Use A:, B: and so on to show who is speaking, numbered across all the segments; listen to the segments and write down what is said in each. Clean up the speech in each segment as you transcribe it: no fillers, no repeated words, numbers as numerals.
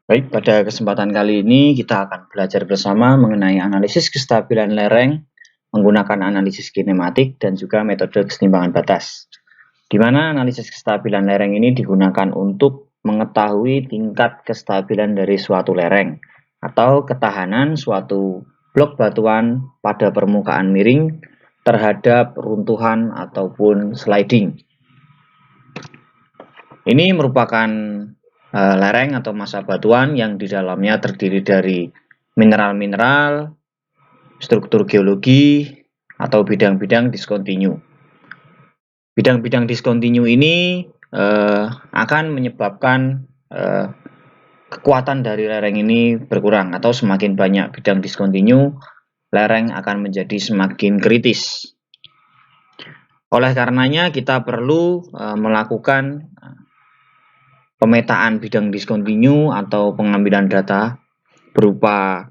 A: Baik, pada kesempatan kali ini kita akan belajar bersama mengenai analisis kestabilan lereng menggunakan analisis kinematik dan juga metode keseimbangan batas. Di mana analisis kestabilan lereng ini digunakan untuk mengetahui tingkat kestabilan dari suatu lereng atau ketahanan suatu blok batuan pada permukaan miring terhadap runtuhan ataupun sliding. Ini merupakan lereng atau massa batuan yang di dalamnya terdiri dari mineral-mineral, struktur geologi, atau bidang-bidang diskontinu. Bidang-bidang diskontinu ini akan menyebabkan kekuatan dari lereng ini berkurang, atau semakin banyak bidang diskontinu, lereng akan menjadi semakin kritis. Oleh karenanya kita perlu melakukan pemetaan bidang diskontinu atau pengambilan data berupa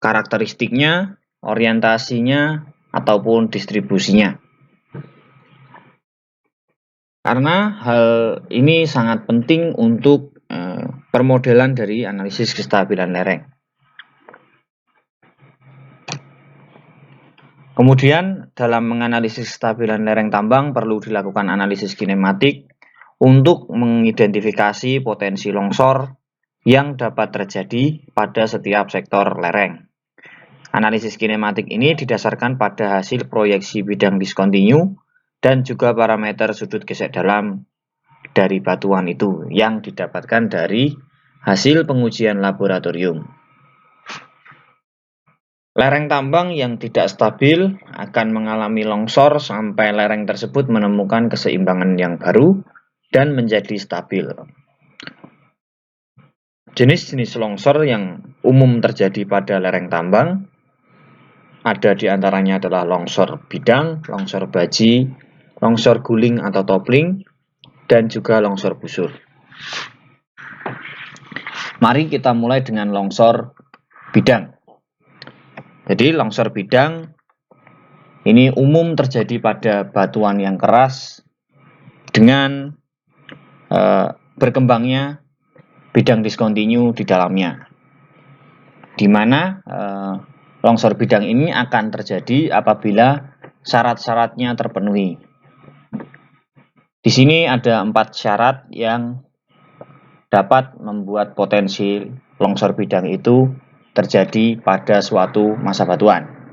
A: karakteristiknya, orientasinya, ataupun distribusinya. Karena hal ini sangat penting untuk permodelan dari analisis kestabilan lereng. Kemudian dalam menganalisis kestabilan lereng tambang perlu dilakukan analisis kinematik untuk mengidentifikasi potensi longsor yang dapat terjadi pada setiap sektor lereng. Analisis kinematik ini didasarkan pada hasil proyeksi bidang diskontinu dan juga parameter sudut gesek dalam dari batuan itu yang didapatkan dari hasil pengujian laboratorium. Lereng tambang yang tidak stabil akan mengalami longsor sampai lereng tersebut menemukan keseimbangan yang baru dan menjadi stabil. Jenis-jenis longsor yang umum terjadi pada lereng tambang ada di antaranya adalah longsor bidang, longsor baji, longsor guling atau toppling, dan juga longsor busur. Mari kita mulai dengan longsor bidang. Jadi longsor bidang ini umum terjadi pada batuan yang keras dengan berkembangnya bidang diskontinu di dalamnya, di mana longsor bidang ini akan terjadi apabila syarat-syaratnya terpenuhi. Di sini ada 4 syarat yang dapat membuat potensi longsor bidang itu terjadi pada suatu massa batuan.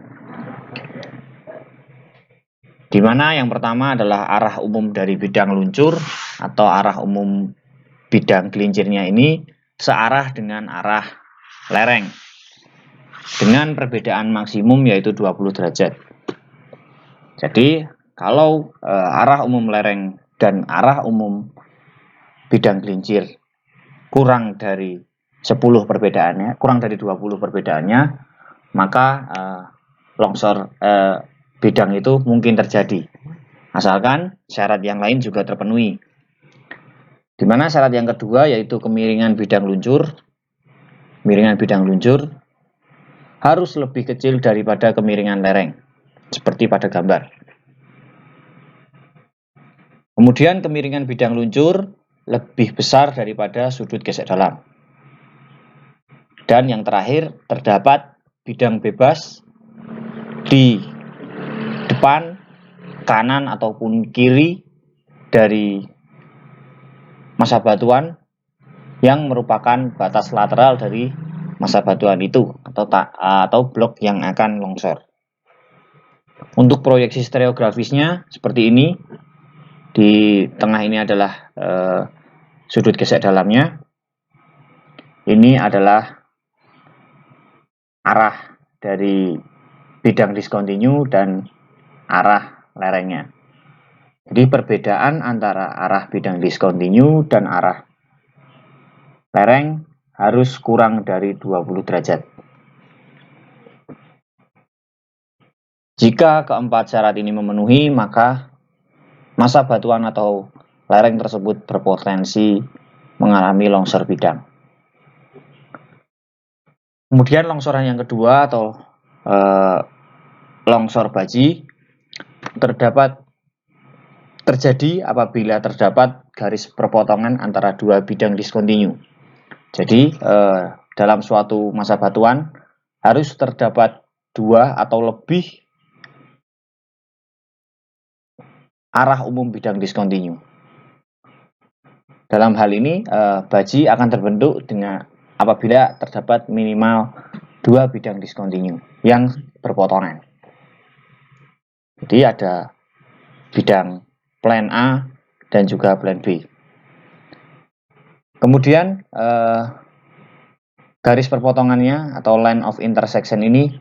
A: Di mana yang pertama adalah arah umum dari bidang luncur atau arah umum bidang gelincirnya ini searah dengan arah lereng dengan perbedaan maksimum yaitu 20 derajat. Jadi kalau arah umum lereng dan arah umum bidang gelincir kurang dari 10 perbedaannya, kurang dari 20 perbedaannya, maka longsor bidang itu mungkin terjadi. Asalkan syarat yang lain juga terpenuhi. Di mana syarat yang kedua yaitu kemiringan bidang luncur. Miringan bidang luncur harus lebih kecil daripada kemiringan lereng, seperti pada gambar. Kemudian kemiringan bidang luncur lebih besar daripada sudut gesek dalam. Dan yang terakhir, terdapat bidang bebas di depan, kanan ataupun kiri dari massa batuan yang merupakan batas lateral dari massa batuan itu atau blok yang akan longsor. Untuk proyeksi stereografisnya seperti ini. Di tengah ini adalah sudut gesek dalamnya. Ini adalah arah dari bidang diskontinu dan arah lerengnya. Jadi perbedaan antara arah bidang diskontinu dan arah lereng harus kurang dari 20 derajat. Jika keempat syarat ini memenuhi, maka massa batuan atau lereng tersebut berpotensi mengalami longsor bidang. Kemudian longsoran yang kedua atau longsor baji terjadi apabila terdapat garis perpotongan antara dua bidang diskontinu. Jadi dalam suatu masa batuan harus terdapat 2 atau lebih arah umum bidang diskontinu. Dalam hal ini baji akan terbentuk dengan apabila terdapat minimal 2 bidang diskontinu yang berpotongan. Jadi ada bidang plan A dan juga plan B. Kemudian garis perpotongannya atau line of intersection ini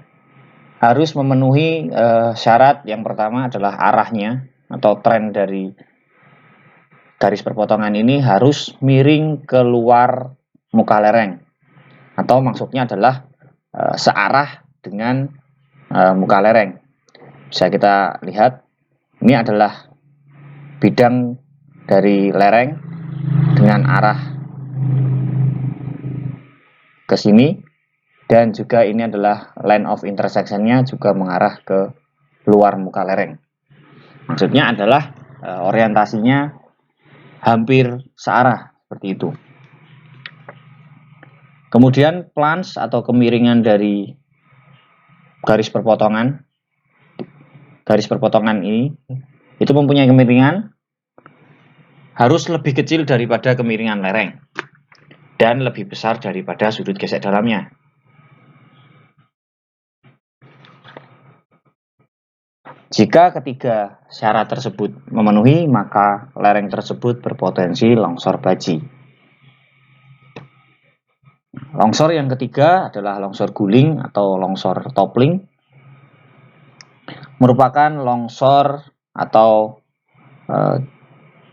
A: harus memenuhi syarat. Yang pertama adalah arahnya atau tren dari garis perpotongan ini harus miring keluar muka lereng, atau maksudnya adalah searah dengan muka lereng. Bisa kita lihat, ini adalah bidang dari lereng dengan arah ke sini, dan juga ini adalah line of intersection-nya juga mengarah ke luar muka lereng. Maksudnya adalah orientasinya hampir searah seperti itu. Kemudian plunge atau kemiringan dari garis perpotongan ini itu mempunyai kemiringan harus lebih kecil daripada kemiringan lereng dan lebih besar daripada sudut gesek dalamnya. Jika ketiga syarat tersebut memenuhi, maka lereng tersebut berpotensi longsor baji. Longsor yang ketiga adalah longsor guling atau longsor toppling. Merupakan longsor atau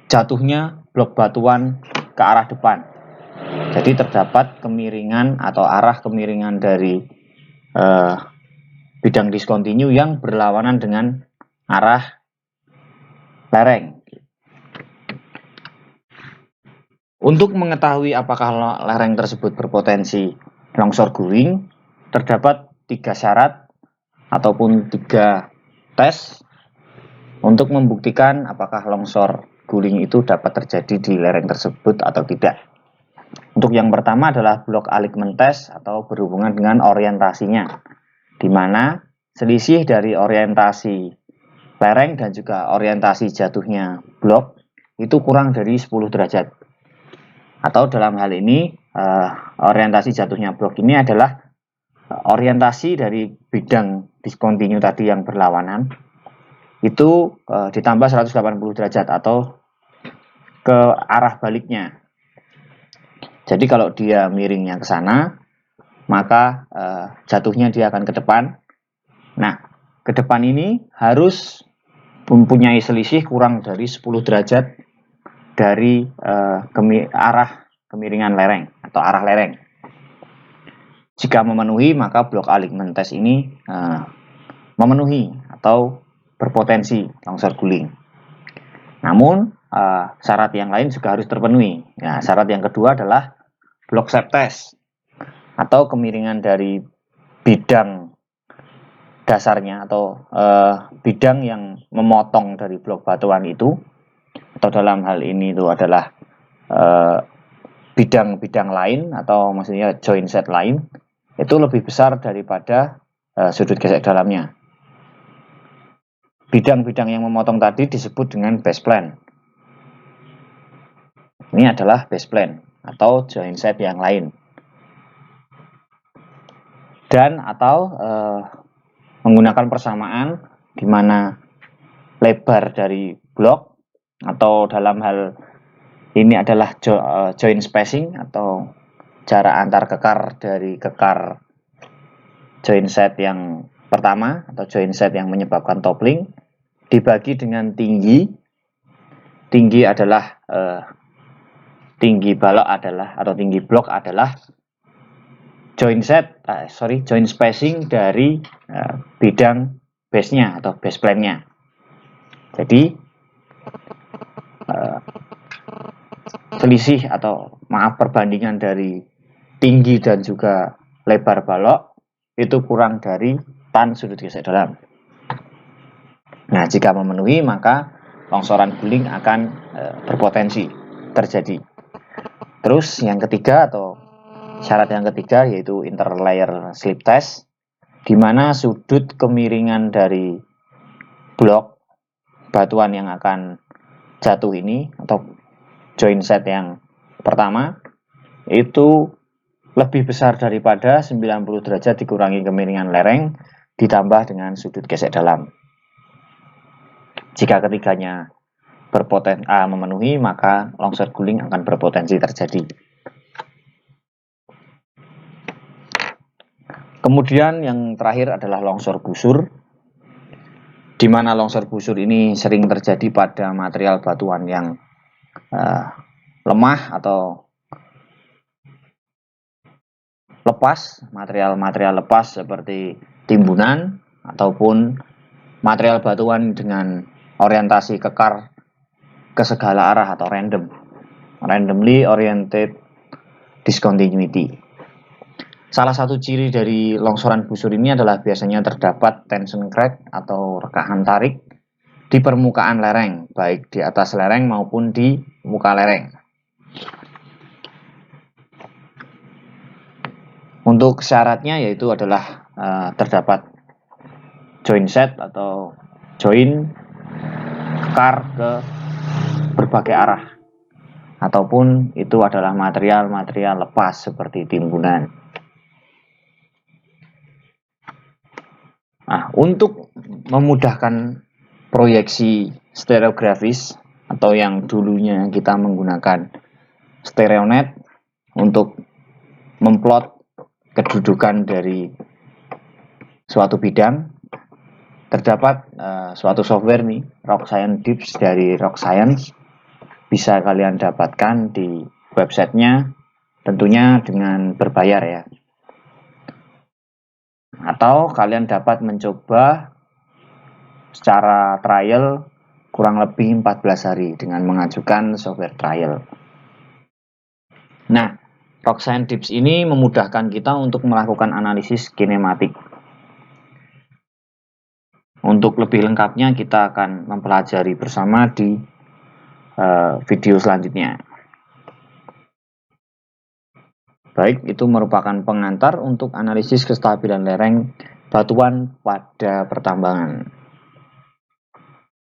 A: jatuhnya blok batuan ke arah depan. Jadi terdapat kemiringan atau arah kemiringan dari bidang diskontinu yang berlawanan dengan arah lereng. Untuk mengetahui apakah lereng tersebut berpotensi longsor guling, terdapat 3 syarat ataupun 3 tes untuk membuktikan apakah longsor guling itu dapat terjadi di lereng tersebut atau tidak. Untuk yang pertama adalah block alignment test atau berhubungan dengan orientasinya, di mana selisih dari orientasi lereng dan juga orientasi jatuhnya blok itu kurang dari 10 derajat. Atau dalam hal ini orientasi jatuhnya blok ini adalah orientasi dari bidang diskontinu tadi yang berlawanan itu ditambah 180 derajat atau ke arah baliknya. Jadi kalau dia miringnya ke sana, maka jatuhnya dia akan ke depan. Nah, ke depan ini harus mempunyai selisih kurang dari 10 derajat dari arah kemiringan lereng atau arah lereng. Jika memenuhi, maka blok alignment test ini memenuhi atau berpotensi longsor guling. Namun syarat yang lain juga harus terpenuhi. Nah, syarat yang kedua adalah block shape test atau kemiringan dari bidang dasarnya atau bidang yang memotong dari blok batuan itu, atau dalam hal ini itu adalah bidang-bidang lain atau maksudnya joint set lain, itu lebih besar daripada sudut gesek dalamnya. Bidang-bidang yang memotong tadi disebut dengan base plane. Ini adalah base plane atau joint set yang lain. Dan atau menggunakan persamaan di mana lebar dari blok atau dalam hal ini adalah joint spacing atau jarak antar kekar dari kekar joint set yang pertama atau joint set yang menyebabkan toppling dibagi dengan tinggi. Tinggi adalah tinggi balok adalah atau tinggi blok adalah joint spacing dari bidang base-nya atau base plane-nya. Jadi selisih atau perbandingan dari tinggi dan juga lebar balok itu kurang dari tan sudut gesek dalam. Nah, jika memenuhi, maka longsoran guling akan berpotensi terjadi. Terus yang ketiga atau Syarat yang ketiga yaitu interlayer slip test, di mana sudut kemiringan dari blok batuan yang akan jatuh ini atau join set yang pertama itu lebih besar daripada 90 derajat dikurangi kemiringan lereng ditambah dengan sudut gesek dalam. Jika ketiganya memenuhi, maka longsor guling akan berpotensi terjadi. Kemudian yang terakhir adalah longsor busur, di mana longsor busur ini sering terjadi pada material batuan yang lemah atau lepas, material-material lepas seperti timbunan ataupun material batuan dengan orientasi kekar ke segala arah atau randomly oriented discontinuity. Salah satu ciri dari longsoran busur ini adalah biasanya terdapat tension crack atau rekahan tarik di permukaan lereng, baik di atas lereng maupun di muka lereng. Untuk syaratnya yaitu adalah terdapat join set atau join kekar ke berbagai arah, ataupun itu adalah material-material lepas seperti timbunan. Nah, untuk memudahkan proyeksi stereografis atau yang dulunya kita menggunakan stereonet untuk memplot kedudukan dari suatu bidang, terdapat suatu software nih, Rockscience Dips dari Rockscience, bisa kalian dapatkan di websitenya, tentunya dengan berbayar ya. Atau kalian dapat mencoba secara trial kurang lebih 14 hari dengan mengajukan software trial. Nah, Rockscience Dips ini memudahkan kita untuk melakukan analisis kinematik. Untuk lebih lengkapnya kita akan mempelajari bersama di video selanjutnya. Baik, itu merupakan pengantar untuk analisis kestabilan lereng batuan pada pertambangan.